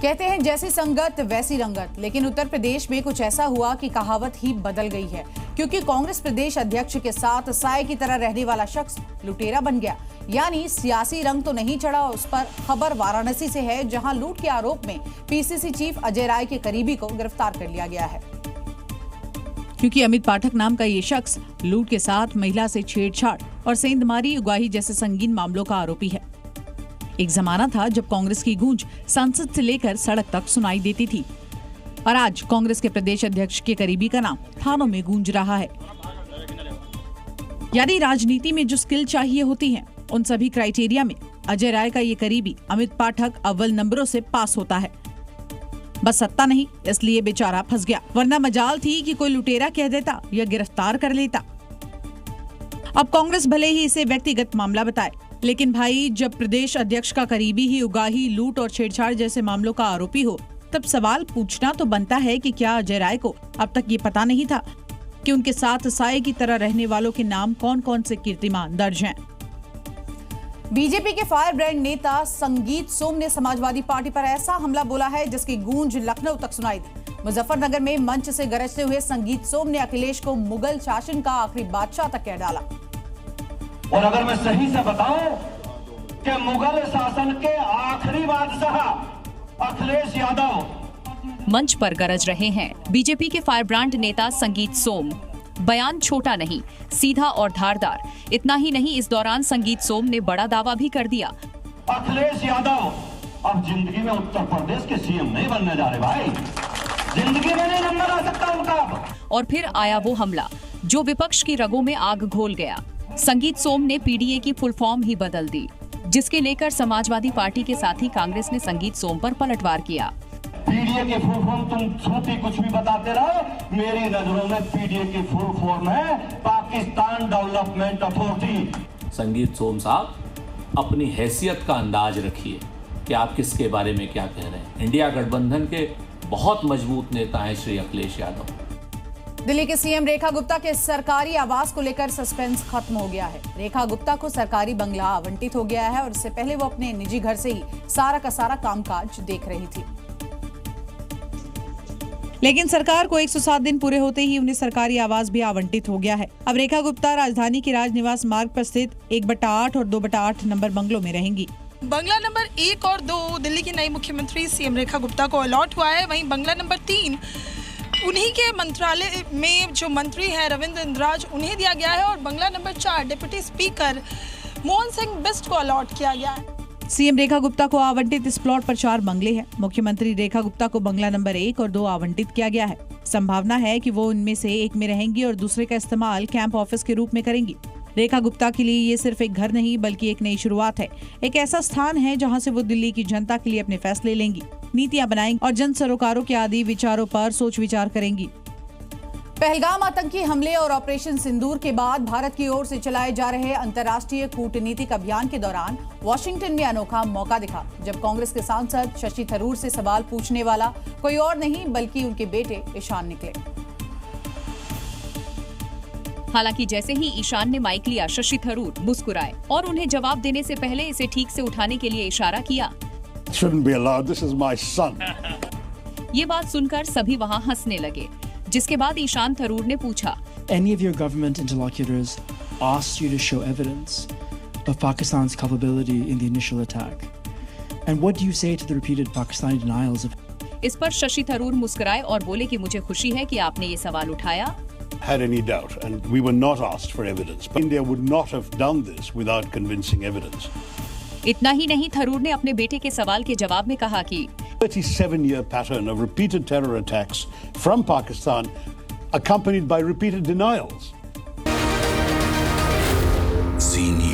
कहते हैं जैसी संगत वैसी रंगत, लेकिन उत्तर प्रदेश में कुछ ऐसा हुआ कि कहावत ही बदल गई है, क्योंकि कांग्रेस प्रदेश अध्यक्ष के साथ साए की तरह रहने वाला शख्स लुटेरा बन गया। यानी सियासी रंग तो नहीं चढ़ा उस पर। खबर वाराणसी से है, जहां लूट के आरोप में पीसीसी चीफ अजय राय के करीबी को गिरफ्तार कर लिया गया है। क्योंकि अमित पाठक नाम का ये शख्स लूट के साथ महिला से छेड़छाड़ और सेंधमारी उगाही जैसे संगीन मामलों का आरोपी है। एक जमाना था जब कांग्रेस की गूंज संसद से लेकर सड़क तक सुनाई देती थी, और आज कांग्रेस के प्रदेश अध्यक्ष के करीबी का नाम थानों में गूंज रहा है। यानी राजनीति में जो स्किल चाहिए होती है, उन सभी क्राइटेरिया में अजय राय का ये करीबी अमित पाठक अव्वल नंबरों से पास होता है। बस सत्ता नहीं, इसलिए बेचारा फंस गया, वरना मजाल थी कि कोई लुटेरा कह देता या गिरफ्तार कर लेता। अब कांग्रेस भले ही इसे व्यक्तिगत मामला बताए, लेकिन भाई जब प्रदेश अध्यक्ष का करीबी ही उगाही, लूट और छेड़छाड़ जैसे मामलों का आरोपी हो, तब सवाल पूछना तो बनता है कि क्या अजय राय को अब तक ये पता नहीं था कि उनके साथ साए की तरह रहने वालों के नाम कौन कौन से कीर्तिमान दर्ज हैं। बीजेपी के फायर ब्रांड नेता संगीत सोम ने समाजवादी पार्टी पर ऐसा हमला बोला है जिसकी गूंज लखनऊ तक सुनाई दी। मुजफ्फरनगर में मंच से गरजते हुए संगीत सोम ने अखिलेश को मुगल शासन का आखिरी बादशाह तक कह डाला। और अगर मैं सही से बताऊं कि मुगल शासन के आखिरी बादशाह अखिलेश यादव मंच पर गरज रहे हैं बीजेपी के फायर ब्रांड नेता संगीत सोम। बयान छोटा नहीं, सीधा और धारदार। इतना ही नहीं, इस दौरान संगीत सोम ने बड़ा दावा भी कर दिया। अखिलेश यादव अब जिंदगी में उत्तर प्रदेश के सीएम नहीं बनने जा रहे भाई, जिंदगी में नहीं नंबर आ सकता उनका। और फिर आया वो हमला जो विपक्ष की रगों में आग घोल गया। संगीत सोम ने पीडीए की फुल फॉर्म ही बदल दी, जिसके लेकर समाजवादी पार्टी के साथ ही कांग्रेस ने संगीत सोम पर पलटवार किया। पीडीए की फुल फॉर्म तुम छोटी कुछ भी बताते रहो, मेरी नजरों में पीडीए की फुल फॉर्म है पाकिस्तान डेवलपमेंट अथॉरिटी। संगीत सोम साहब, अपनी हैसियत का अंदाज रखिए कि आप किसके बारे में क्या कह रहे हैं। इंडिया गठबंधन के बहुत मजबूत नेता हैं श्री अखिलेश यादव। दिल्ली के सीएम रेखा गुप्ता के सरकारी आवास को लेकर सस्पेंस खत्म हो गया है। रेखा गुप्ता को सरकारी बंगला आवंटित हो गया है और इससे पहले वो अपने निजी घर से ही सारा का सारा कामकाज देख रही थी। लेकिन सरकार को 107 दिन पूरे होते ही उन्हें सरकारी आवास भी आवंटित हो गया है। अब रेखा गुप्ता राजधानी के राजनिवास मार्ग पर स्थित 1/8 और 2/8 नंबर बंगलों में रहेंगी। बंगला नंबर 1 और 2 दिल्ली की नई मुख्यमंत्री सीएम रेखा गुप्ता को अलॉट हुआ है। वहीं बंगला नंबर 3 उन्हीं के मंत्रालय में जो मंत्री हैं रविंद्र इंद्राज, उन्हें दिया गया है। और बंगला number 4 deputy speaker Mohan Singh Bisht को अलॉट किया गया है। सीएम रेखा गुप्ता को आवंटित इस प्लॉट पर 4 बंगले हैं। मुख्यमंत्री रेखा गुप्ता को बंगला नंबर 1 और 2 आवंटित किया गया है। संभावना है कि वो इनमें से एक में रहेंगी और दूसरे का इस्तेमाल कैंप ऑफिस के रूप में करेंगी। रेखा गुप्ता के लिए ये सिर्फ एक घर नहीं बल्कि एक नई शुरुआत है। एक ऐसा स्थान है जहां से वो दिल्ली की जनता के लिए अपने फैसले लेंगी, नीतियां बनाएंगी और जन सरोकारों के आदि विचारों पर सोच विचार करेंगी। पहलगाम आतंकी हमले और ऑपरेशन सिंदूर के बाद भारत की ओर से चलाए जा रहे अंतर्राष्ट्रीय कूटनीतिक अभियान के दौरान वाशिंगटन में अनोखा मौका दिखा, जब कांग्रेस के सांसद शशि थरूर से सवाल पूछने वाला कोई और नहीं बल्कि उनके बेटे ईशान निकले। हालांकि जैसे ही ईशान ने माइक लिया, शशि थरूर मुस्कुराए और उन्हें जवाब देने से पहले इसे ठीक से उठाने के लिए इशारा किया। Shouldn't be allowed. This is my son. ये बात सुनकर सभी वहाँ हंसने लगे, जिसके बाद ईशान थरूर ने पूछा, Any of your government interlocutors asked you to show evidence of Pakistan's culpability in the initial attack? And what do you say to the repeated Pakistani denials of? इस पर शशि थरूर मुस्कुराए और बोले कि मुझे खुशी है कि आपने ये सवाल उठाया। Had any doubt, and we were not asked for evidence. But India would not have done this without convincing evidence. इतना ही नहीं, थरूर ने अपने बेटे के सवाल के जवाब में कहा कि 37-year pattern of repeated terror attacks from Pakistan, accompanied by repeated denials. Senior